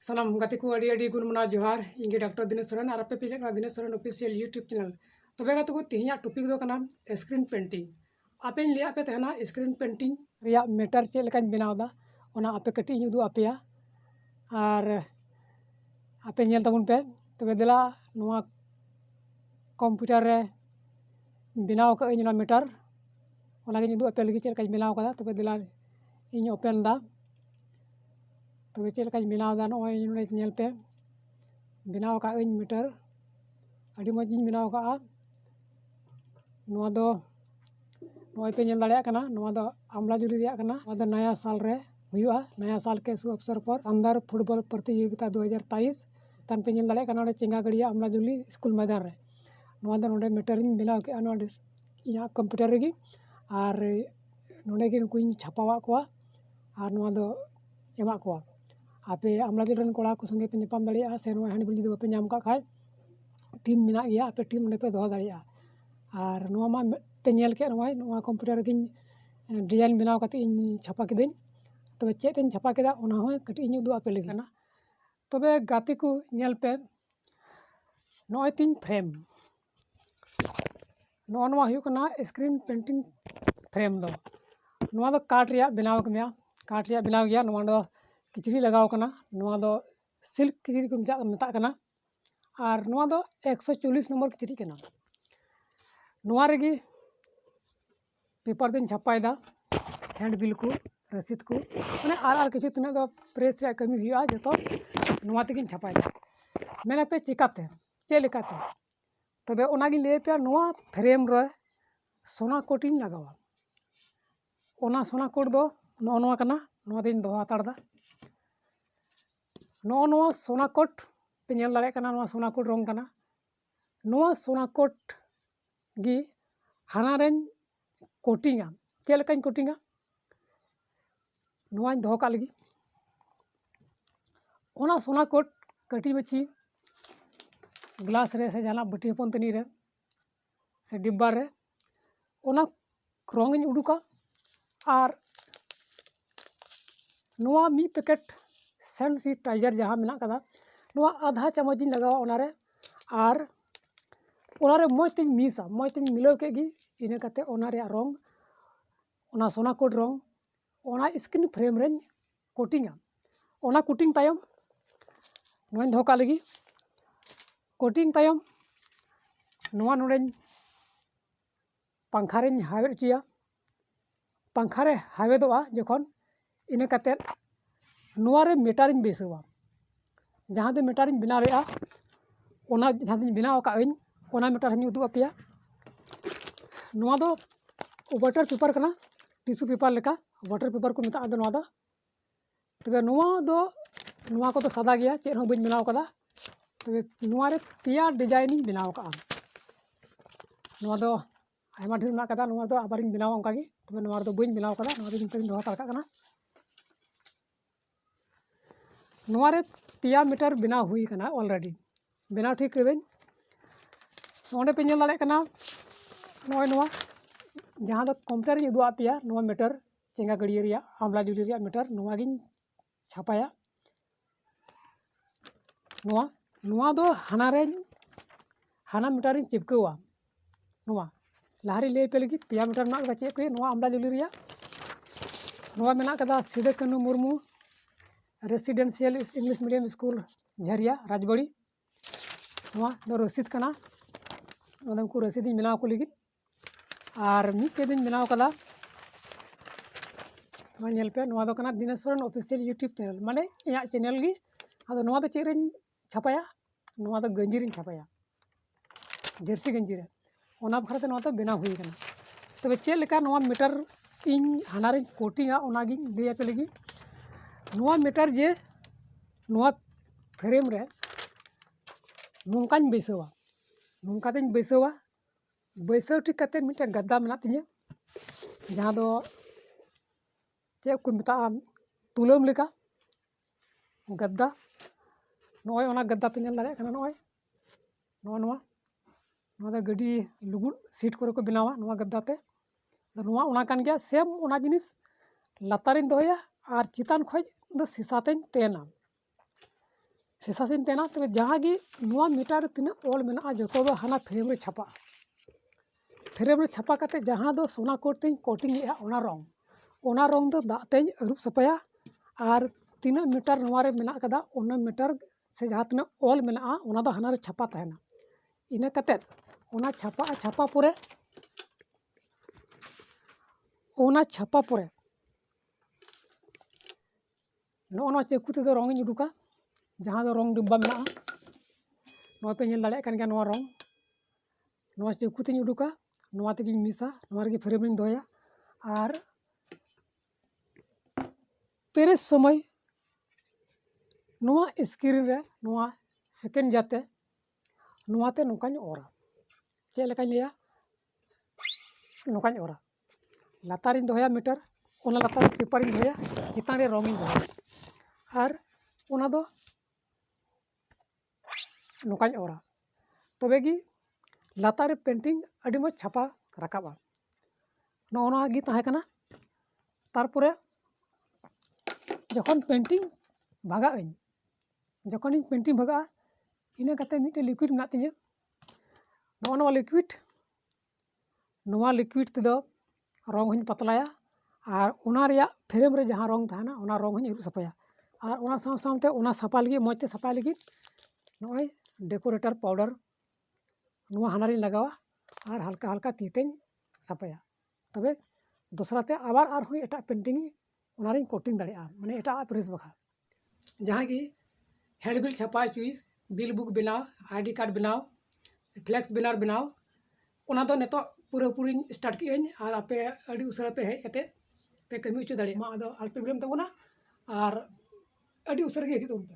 सनम गति को अड़ी गुणमना जोहार इंगे डॉक्टर दिनेश सोरेन और आपे पिले Dinesh Soren official YouTube channel तबे गति को तिहिया टॉपिक दो कना स्क्रीन पेंटिंग आपे लिया पे तहना स्क्रीन पेंटिंग रिया मेटर चे लेका बनावदा ओना आपे कटी उदू आपेया और आपे नेल तबुन पे तबे दिला नोआ कंप्यूटर रे बनाव का इना मेटर ओना गे उदू आपे लगी चे लेका बनाव कदा तबे दिला इन ओपन दा तबे चे लेका बनाव दा नोय नेल पे बनाव का इन मीटर अड़ी मज बनाव का नोआ दो नोय पे नेल दाड़िया कना नोआ दो आमला जुली रिया कना नोआ दो नया साल रे हुआ नया साल के शुभ अवसर पर शानदार फुटबॉल प्रतियोगिता 2023 तन पे नेल दाड़िया कना नोडे चिंगा गड़िया आमला जुली स्कूल मैदान रे नोआ दो नोडे मीटर इन बनाव के नोडे इया कंप्यूटर रे और नोडे के नुकुइन छापावा कोआ और नोआ दो एमा कोआ आपे आमला जुली कोड़ा को संगे पे नेपाम दाड़िया से नोआ हांडी बिल पे नाम का खाय टीम मिना गया आपे टीम ने पे दो दाड़िया और नोआ मा पे नेल के नोआ कंप्यूटर गिन डिजाइन बनाव कते इन छापा किदिन तबे चेत इन छापा केदा ओना हो कटी इन उदू आपे लगी ना तबे गाती को नेल पे नोय तीन फ्रेम नोआ हुई कना स्क्रीन पेंटिंग फ्रेम दो नोआ दो काट रिया बनाव कमिया काट रिया बनाव गया नोआ दो किचरी लगाव कना नोआ दो सिल्क किचरी को मता कना और नोआ दो 140 नंबर किचरी कना नोआ रेगी पेपर दिन छापायदा हैंड बिल को रसीद को माने आर किछु तना दो प्रेस रे कमी हुआ जतो नोआ तेगिन छापायदा मेना पे चिकाते चे लेकाते तबे ओनागी ले पे नोआ फ्रेम रे सोना कोटिंग लगावा ओना सोना कोट दो नोआ कना नोआ दिन दो हाताड़दा नोआ सोना कोट पे नेल दाड़े कना नोआ सोना कोट रंग कना नोआ सोना कोट गी हाना रेन कोटिंगा चे लेकाñ कोटिंगा नोआ दो का लगी ओना सोना कोट कटी मची ग्लास रे से जाना बटी हपन तनी रे से डिब्बा रे ओना रंग इन उडुका और नोआ मी पैकेट सैनिटाइजर जहाँ मेना कदा नोआ आधा चम्मच लगावा ओना रे और ओना रे मज तिन मिसा मज तिन मिलाव के गी इना कते ओना रे रंग ओना सोना कोड रंग ओना स्क्रीन फ्रेम रे कोटिंगा ओना कोटिंग तायम नोआ धोका लगी कोटिंग तायम नोआ नोडे पंखा रे हावेद चिया पंखा रे हावेदोआ जखन इना कते नोआ रे मीटर बेसवा जहाँ दो मीटर बनाव रेआ ओना जहाँ बनाव का ओना मीटर उदू अपेया नोआ दो वाटर पेपर कना टिश्यू पेपर लेका वाटर पेपर को मेता दो नोआ दो तबे नोआ को तो सादा गया चेद हो बइन बनाव कदा तबे नोआ रे पिया डिजाइन बनाव का नोआ दो आयमा ढेर ना कदा नोआ दो आबारिन बनाव onka gi तबे नोआ दो बइन बनाव कदा नोआ दिन तरिन दो हातार का कना नोआ रे पिया मीटर बनाव हुई कना ऑलरेडी बनाव ठीक करें नोडे पे नेल दाड़े कना नोआ जहाँ दो कंप्यूटर उदू आपेया नोआ मीटर चेंगा गड़िया रिया आमला जुली रिया मीटर नोआ गिन छापाया नोआ दो हाना मीटर इन चिपकवा नोआ लहारी ले पे लगी पिया मीटर ना बचे को नोआ आमला जुली रिया नोआ मेना कदा सिदे Kanu Murmu residential English medium school Jharia Rajbari नोआ दो रसीद कना नोदम को रसीद बनाव को लगी और मिटे दिन बनाव कदा नोआ नेल पे नोआ दो कना Dinesh Soren official YouTube channel माने इया चैनल गी आदो नोआ दो चेद रेन छापाया नोआ दो गंजी रेन छापाया जर्सी गंजी रे ओना बखराते नोआ तो बनाव हुई कना तबे चेद लेका नोआ मीटर इन हाना रे कोटिंगा ओना गी ले पे लगी नोआ मीटर जे नोआ फ्रेम रे नोंकाñ बैसवा नोंकातेñ बैसवा बैसाव ठीक कते मिटे गद्दा मेना तिᱧa जहाँ दो चे को मेता तुलम लेका गद्दा नोय ओना गद्दा पे नेल दाड़े कना नोआ दो गड्डी लुगुड़ सीट करे को बनावा नोआ गद्दा ते नोआ ओना कान गया सेम ओना जिनिस लातारिन दोया और चितान खोज दो सीसातेñ तेना शेषासीन तहना तबे जहाँ गी नुआ मीटर तीना ऑल मेना जो तो हाना फ्रेम रे छापा फ्रेम रे छापा करते जहाँ दो सोना कोट तें कोटिंग या ओना रंग दो दाग तें अरूप सफाया और तीना मीटर नुआ रे मेना कदा ओना मीटर से जहाँ तीना ऑल मेना ओना दो हाना रे छापा तहना इना कते ओना छापा पुरे ओना छापा पुरे नोना चेकु ते दो रंग उडुका जहाँ दो रंग डिब्बा मेना नोआ पे नेल दाड़े कान गया नोआ रंग नोआ चेकु ते उडुका नोआ ते मिसा नोआ रे फ्रेम रे दोया और पेरेस समय नोआ स्क्रीन रे नोआ सेकेंड जाते नोआते नोकाኝ ओरा चे लेकाñ लिया नोकाñ ओरा लातारिन दोया मीटर ओना लातार पेपर इन दोया चितान रे रंग इन दोया और ओना दो नोकाñ ओरा तबेगी लातार रे पेंटिंग अड़ी मज छापा राकाबा नोना गी ताहे कना तारपरे जखन पेंटिंग भागा जखन इन पेंटिंग भागा इना कते मिटे लिक्विड मेना तिᱧा नोआ लिक्विड तेदो रंग हूँ पतलाया और ओना रिया फ्रेम रे जहाँ रंग तहना ओना रंग हूँ अरूप सफाया और ओना साथे ओना सफा लगी मजते सफा लगी नॉय डेकोरेटर पाउडर नोआ हानारी लगावा और हल्का हल्का तीतें सफाया तबे दूसरा ते आबार और हुई एटा पेंटिंग ओनारिंग कोटिंग दाड़ेया माने एटा प्रेस बखा जहाँ की हैंडबिल छापा चुईस बिल बुक बनाओ आईडी कार्ड बनाओ फ्लैक्स बनार बनाओ ओना दो नेतो पूरी स्टार्ट की और आपे अड़ी उसरा पे हेज कते पे कमी उच्च दाड़े मा आदो अल्पे बिलम तबना और अड़ी उसरा गे हिजुग